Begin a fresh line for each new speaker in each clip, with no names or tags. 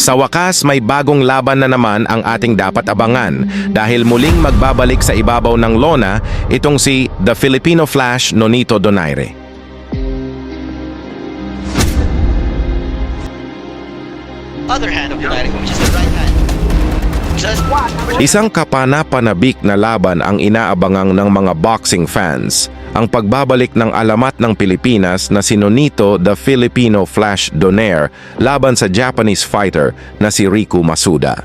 Sa wakas, may bagong laban na naman ang ating dapat abangan dahil muling magbabalik sa ibabaw ng lona itong si The Filipino Flash Nonito Donaire.
Other hand of Donaire, which is the right hand.
Isang kapana-panabik na laban ang inaabangang ng mga boxing fans, ang pagbabalik ng alamat ng Pilipinas na si Nonito The Filipino Flash Donaire laban sa Japanese fighter na si Riku Masuda.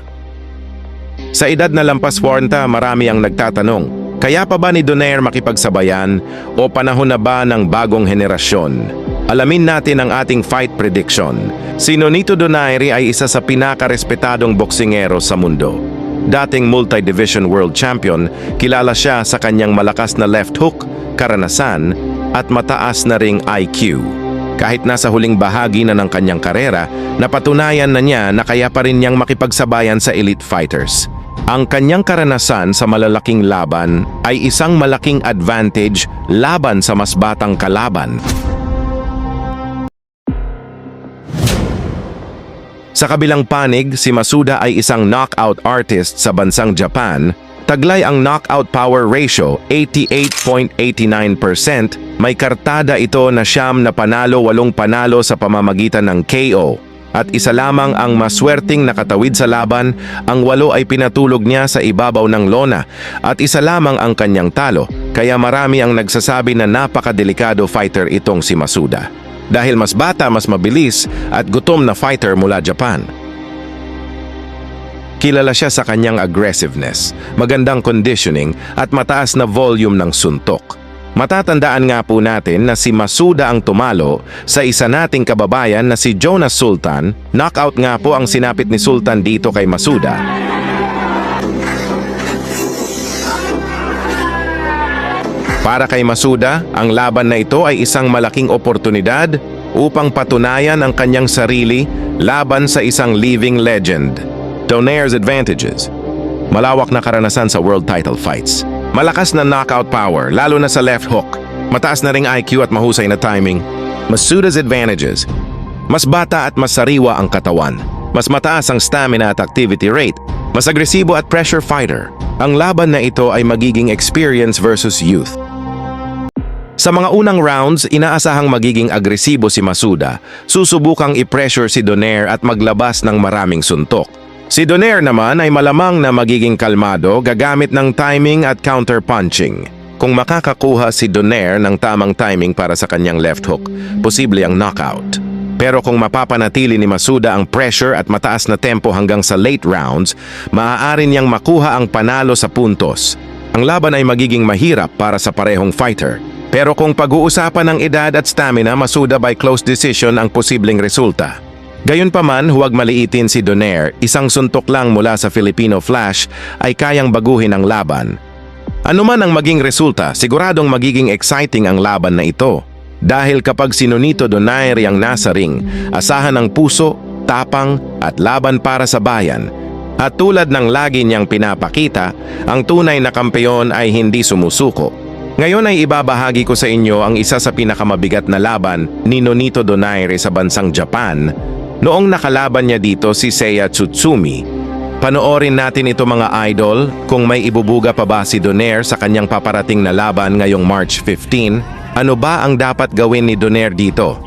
Sa edad na lampas 40, marami ang nagtatanong, kaya pa ba ni Donaire makipagsabayan o panahon na ba ng bagong henerasyon? Alamin natin ang ating fight prediction. Si Nonito Donaire ay isa sa pinakarespetadong boksingero sa mundo. Dating multi-division world champion, kilala siya sa kanyang malakas na left hook, karanasan, at mataas na ring IQ. Kahit nasa huling bahagi na ng kanyang karera, napatunayan na niya na kaya pa rin niyang makipagsabayan sa elite fighters. Ang kanyang karanasan sa malalaking laban ay isang malaking advantage laban sa mas batang kalaban. Sa kabilang panig, si Masuda ay isang knockout artist sa bansang Japan. Taglay ang knockout power ratio, 88.89%. May kartada ito na siyam na panalo, 8 panalo sa pamamagitan ng KO. At isa lamang ang maswerteng nakatawid sa laban, ang 8 ay pinatulog niya sa ibabaw ng lona. At isa lamang ang kanyang talo, kaya marami ang nagsasabi na napakadelikado fighter itong si Masuda. Dahil mas bata, mas mabilis at gutom na fighter mula Japan. Kilala siya sa kanyang aggressiveness, magandang conditioning at mataas na volume ng suntok. Matatandaan nga po natin na si Masuda ang tumalo sa isa nating kababayan na si Jonas Sultan. Knockout nga po ang sinapit ni Sultan dito kay Masuda. Para kay Masuda, ang laban na ito ay isang malaking oportunidad upang patunayan ang kanyang sarili laban sa isang living legend. Donaire's advantages: malawak na karanasan sa world title fights, malakas na knockout power lalo na sa left hook, mataas na ring IQ at mahusay na timing. Masuda's advantages: mas bata at mas sariwa ang katawan, mas mataas ang stamina at activity rate, mas agresibo at pressure fighter. Ang laban na ito ay magiging experience versus youth. Sa mga unang rounds, inaasahang magiging agresibo si Masuda. Susubukang i-pressure si Donaire at maglabas ng maraming suntok. Si Donaire naman ay malamang na magiging kalmado, gagamit ng timing at counter-punching. Kung makakakuha si Donaire ng tamang timing para sa kanyang left hook, posible ang knockout. Pero kung mapapanatili ni Masuda ang pressure at mataas na tempo hanggang sa late rounds, maaari niyang makuha ang panalo sa puntos. Ang laban ay magiging mahirap para sa parehong fighter. Pero kung pag-uusapan ng edad at stamina, Masuda by close decision ang posibleng resulta. Gayunpaman, huwag maliitin si Donaire. Isang suntok lang mula sa Filipino Flash ay kayang baguhin ang laban. Ano man ang maging resulta, siguradong magiging exciting ang laban na ito. Dahil kapag si Nonito Donaire ang nasa ring, asahan ng puso, tapang at laban para sa bayan. At tulad ng lagi niyang pinapakita, ang tunay na kampeon ay hindi sumusuko. Ngayon ay ibabahagi ko sa inyo ang isa sa pinakamabigat na laban ni Nonito Donaire sa bansang Japan. Noong nakalaban niya dito si Seiya Tsutsumi. Panoorin natin ito mga idol kung may ibubuga pa ba si Donaire sa kanyang paparating na laban ngayong March 15. Ano ba ang dapat gawin ni Donaire dito?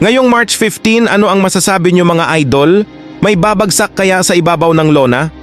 Ngayong March 15, ano ang masasabi niyo mga idol? May babagsak kaya sa ibabaw ng lona?